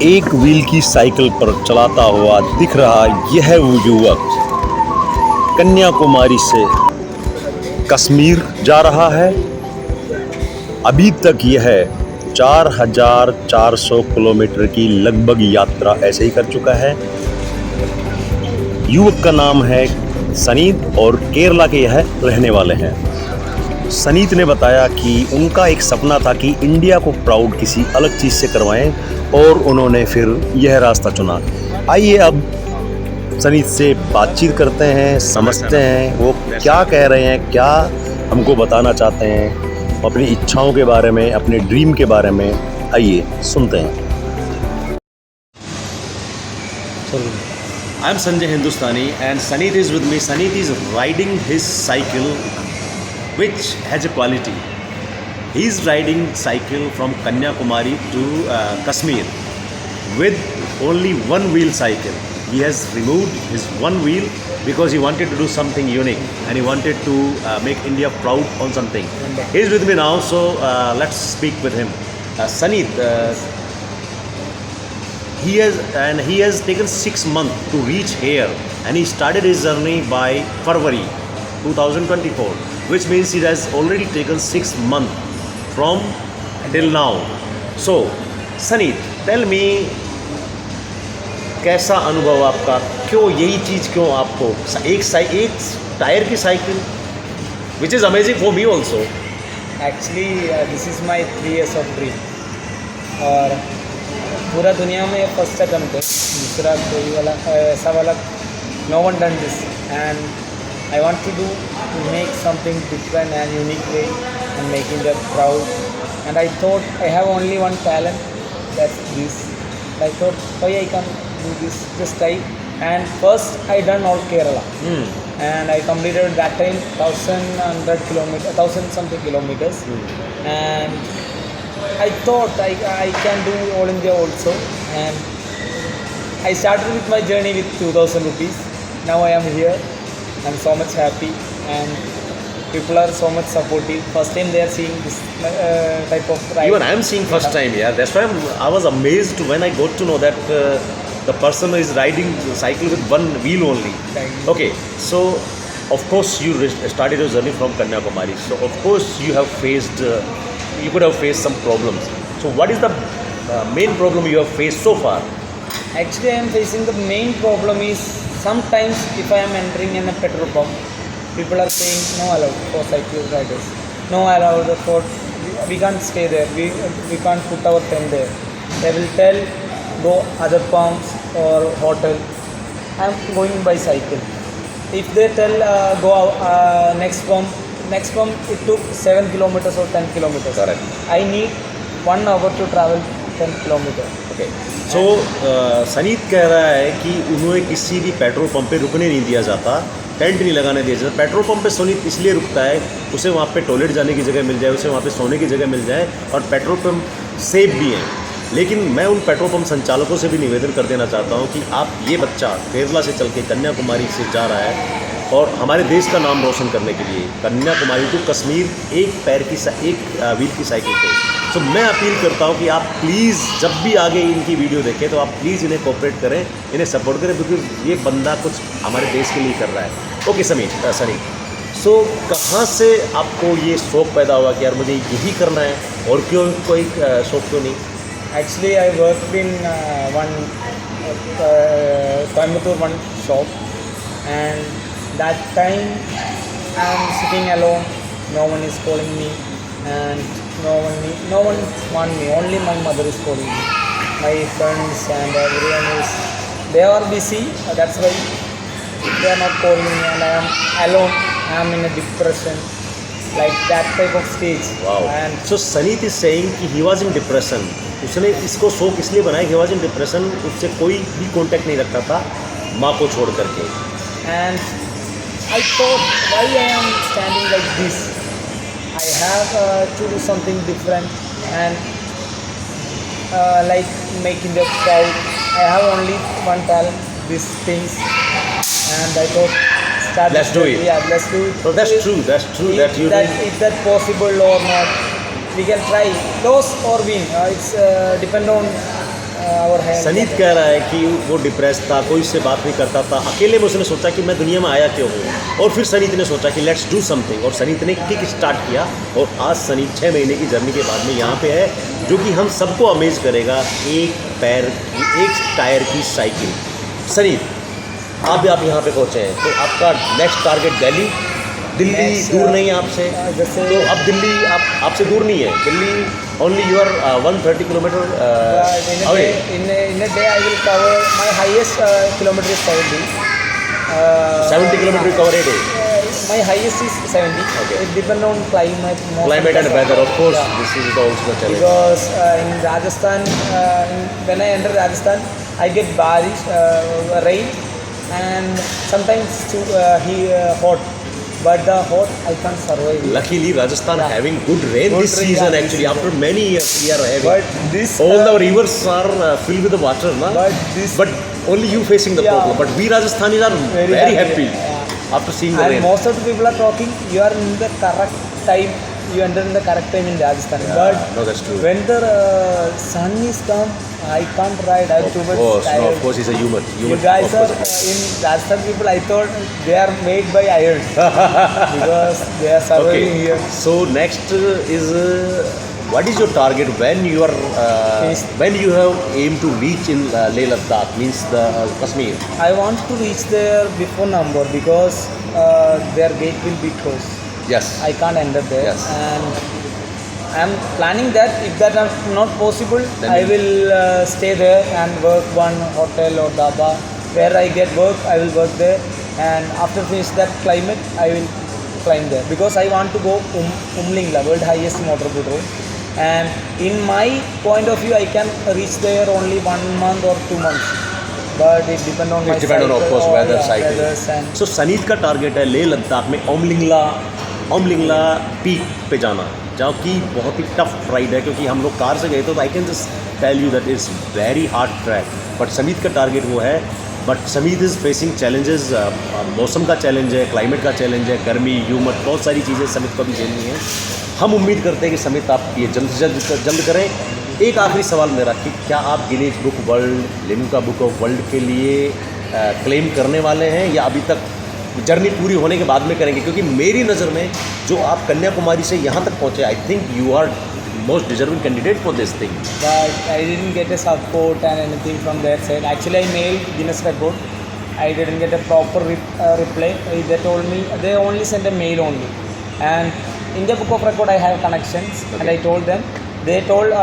एक व्हील की साइकिल पर चलाता हुआ दिख रहा यह वो युवक कन्याकुमारी से कश्मीर जा रहा है। अभी तक यह 4,400 किलोमीटर की लगभग यात्रा ऐसे ही कर चुका है। युवक का नाम है सनीत और केरला के यह रहने वाले हैं। सनीत ने बताया कि उनका एक सपना था कि इंडिया को प्राउड किसी अलग चीज़ से करवाएं और उन्होंने फिर यह रास्ता चुना। आइए अब सनीत से बातचीत करते हैं, समझते हैं वो क्या कह रहे हैं, क्या हमको बताना चाहते हैं, अपनी इच्छाओं के बारे में, अपने ड्रीम के बारे में। आइए सुनते हैं। I am Sanjay Hindustani and सनीत is with me. सनीत is riding his cycle which has a quality. He is riding cycle from Kanyakumari to Kashmir with only one wheel cycle. He has removed his one wheel because he wanted to do something unique and he wanted to make India proud on something. He is with me now, so let's speak with him. Saneet, he has taken 6 months to reach here, and he started his journey by February 2024. Which means it has already taken 6 months from till now. So, Saneet, tell me, कैसा अनुभव आपका? क्यों यही चीज़, क्यों आपको एक tyre की cycle, which is amazing for me also. Actually, this is my 3 years of dream. और पूरा दुनिया में फर्स्ट अटेम्प्ट है, दूसरा कोई वाला ऐसा वाला no one done this, and I want to make something different and unique way and making them proud. And I thought I have only one talent, that's this. I thought why I can do this, just try. And first I done all Kerala, and I completed that time 1,000 something kilometers. And I thought I can do all India also. And I started with my journey with 2,000 rupees. Now I am here. I'm so much happy, and people are so much supportive. First time they are seeing this type of ride. Even I am seeing first time, yeah. That's why I was amazed when I got to know that the person is riding the cycle with one wheel only. Okay, so of course you started your journey from Kanyakumari. So of course you have faced, you could have faced some problems. So what is the main problem you have faced so far? Actually, I am facing the main problem is sometimes if I am entering in a petrol pump, people are saying no allowed for cycle riders, no allowed for, we can't stay there, we can't put our tent there. They will tell go other pumps or hotel. I am going by cycle. If they tell go next pump it took 7 kilometers or 10 kilometers. Correct. I need 1 hour to travel 10 kilometers. Okay. सो सनीत कह रहा है कि उन्हें किसी भी petrol pump पे रुकने नहीं दिया जाता, टेंट नहीं लगाने दिया जाता। पेट्रोल पंप पे सनीत इसलिए रुकता है, उसे वहाँ पे टॉयलेट जाने की जगह मिल जाए, उसे वहाँ पे सोने की जगह मिल जाए, और पेट्रोल पंप सेफ भी हैं। लेकिन मैं उन पेट्रोल पंप संचालकों से भी निवेदन कर देना चाहता हूँ कि आप, ये बच्चा केरला से चल के कन्याकुमारी से जा रहा है और हमारे देश का नाम रोशन करने के लिए कन्याकुमारी टू कश्मीर एक व्हील की साइकिल पे। तो मैं अपील करता हूँ कि आप प्लीज़ जब भी आगे इनकी वीडियो देखें तो आप प्लीज़ इन्हें कोऑपरेट करें, इन्हें सपोर्ट करें, बिकॉज ये बंदा कुछ हमारे देश के लिए कर रहा है। ओके सनीत, सो कहाँ से आपको ये शौक़ पैदा हुआ कि यार मुझे यही करना है, और क्यों कोई शौक़ क्यों नहीं? Actually, I worked in one Coimbatore one shop, and that time I am sitting alone. No one is calling me, and no one want me. Only my mother is calling me. My friends and everyone is, they are busy. That's why they are not calling me, and I am alone. I am in a depression, like that type of stage. Wow. And so Saneet is saying कि he was in depression. उसने इसको शौक इसलिए बनाया कि he was in depression, उससे कोई भी कांटेक्ट नहीं रखता था माँ को छोड़ करके। And I thought, why I am standing like this? I have to do something different, and like making them proud. I have only one talent, these things, and I thought, let's do it. Yeah, let's do it. So that's true. If that possible or not, we can try. Lose or win, it's depend on our hand. सनीत कह रहा है कि वो depress था, कोई उससे बात नहीं करता था, अकेले में उसने सोचा कि मैं दुनिया में आया क्यों हूँ, और फिर सनीत ने सोचा कि लेट्स डू समथिंग, और सनीत ने किक स्टार्ट किया, और आज सनीत 6 महीने की जर्नी के बाद में यहाँ पे है, जो कि हम सबको अमेज करेगा। एक टायर की साइकिल। सनीत आप यहाँ पे पहुँचे हैं, तो आपका नेक्स्ट टारगेट दिल्ली Next, दूर नहीं है आपसे, जैसे तो अब दिल्ली आपसे दूर नहीं है, Delhi only you are 130 kilometre away. in a day I will cover my highest kilometer is 70. 70 kilometer you cover a day. My highest is 70. Okay. It depends on climate. most of Climate the and time. weather, of course, Yeah. this is also the challenge. Because in Rajasthan, when I enter Rajasthan, I get barish, rain, and sometimes hot. But the hot I can't survive. Luckily, Rajasthan Yeah. having good rain Good this rain, season yeah, actually. this After many years, we are having. But this All the rivers are filled with the water, na? But only you facing the Yeah. problem. But we Rajasthanis are very happy after seeing the and rain. most of the people are talking. You are in the correct time. You enter in the correct time in Rajasthan. Yeah, But no, that's true. when the sun is come, I can't ride. I'm too much tired. Of course, it's a human. You guys of are course. in Rajasthan people. I thought they are made by iron because they are surviving Okay. here. So next is what is your target when you are Yes. when you have aim to reach in Leh Ladakh, means the Kashmir? I want to reach there before November because their gate will be closed. Yes. I can't enter there. Yes. And I'm planning that if that are not possible, Then I will stay there and work one hotel or dhaba. Where I get work, I will work there. And after finish that climate, I will climb there because I want to go Umlingla, world highest motorboat road. And in my point of view, I can reach there only 1 month or 2 months. But it depends on my It depends on, of cycle course, or, weather, cycle. weathers and So सनीत का target है लेह लद्दाख में ओमलिंगला peak पे जाना, जहाँ की बहुत ही tough ride है, क्योंकि हम लोग कार से गए तो I can just tell you that is very hard track. But Samit का टारगेट वो है, but Samit is facing challenges, मौसम का चैलेंज है, क्लाइमेट का चैलेंज है, गर्मी, ह्यूमस, बहुत सारी चीज़ें समीत को भी झेलनी है। हम उम्मीद करते हैं कि समीत आप ये जल्द से जल्द करें। एक आखिरी सवाल मेरा कि क्या आप Guinness book world, Limca book of world के लिए क्लेम करने वाले हैं, या अभी तक जर्नी पूरी होने के बाद में करेंगे? क्योंकि मेरी नज़र में जो आप कन्याकुमारी से यहाँ तक पहुँचे, I think you are most deserving candidate for this thing. But I didn't get a support and anything from their side. Actually, I mailed Guinness Record. I didn't get a proper reply. They told me they only sent a mail only. And in the book of record, I have connections, Okay. and I told them. They told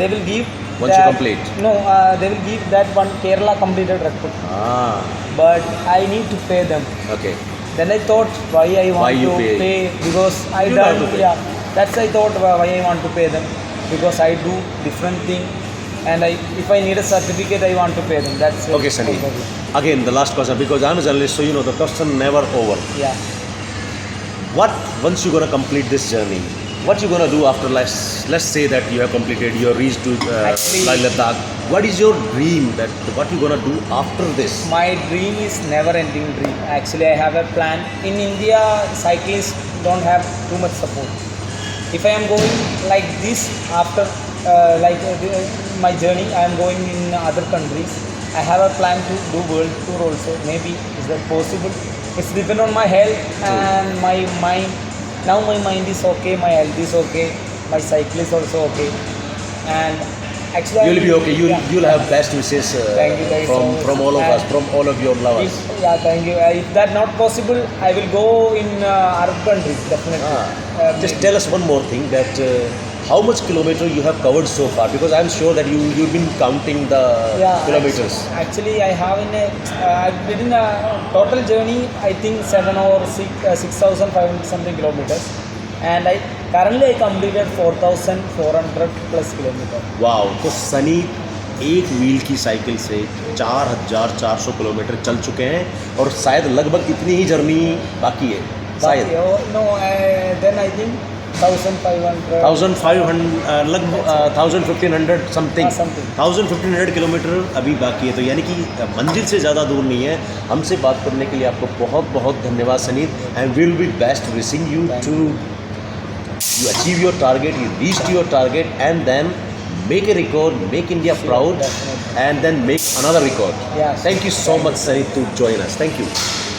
they will give. Once you complete. No, they will give that one Kerala completed record. Ah, But I need to pay them. okay. Then I thought why I want Why you to pay? because I You have done to pay. yeah. That's I thought why I want to pay them because I do different thing and if I need a certificate I want to pay them. That's Okay, Sunny. problem. Again, the last question, because I'm a journalist, so you know the question never over. Yeah. What, once you're gonna complete this journey, what you gonna do after, let's say that you have completed, you have reached to Actually- Leh Ladakh. What is your dream, that what you gonna do after this? My dream is never ending dream. Actually I have a plan. In India cyclists don't have too much support. If I am going like this after my journey, I am going in other countries. I have a plan to do world tour also. Maybe is that possible? It's depend on my health and my mind. Now my mind is okay, my health is okay, my cycle is also okay, and actually You'll be okay. You'll have best wishes Thank you so much. from all of us, And from all of your lovers. Thank you. If that not possible, I will go in Arab countries definitely. Just tell us one more thing, that how much kilometer you have covered so far, because I'm sure that you've been counting the kilometers. Actually, I have I did in a total journey. I think 7 or 6,500 something kilometers, and currently I completed 4,400 plus kilometers. Wow, तो सनी एक wheel की cycle से 4,400 kilometre चल चुके हैं, और शायद लगभग इतनी ही जर्नी बाकी है शायद। Then I think 1,500. 1,500 लगभग 1,500 समथिंग, something. 1,500 किलोमीटर अभी बाकी है, तो यानी कि मंजिल से ज़्यादा दूर नहीं है। हमसे बात करने के लिए आपको बहुत बहुत धन्यवाद Sanit, and will be best wishing you to you achieve your target, you reached your target, and then make a record, make India Sure, proud, definitely. and then make another record. Yeah, Thank you so thank much, Sunny, to join us. Thank you.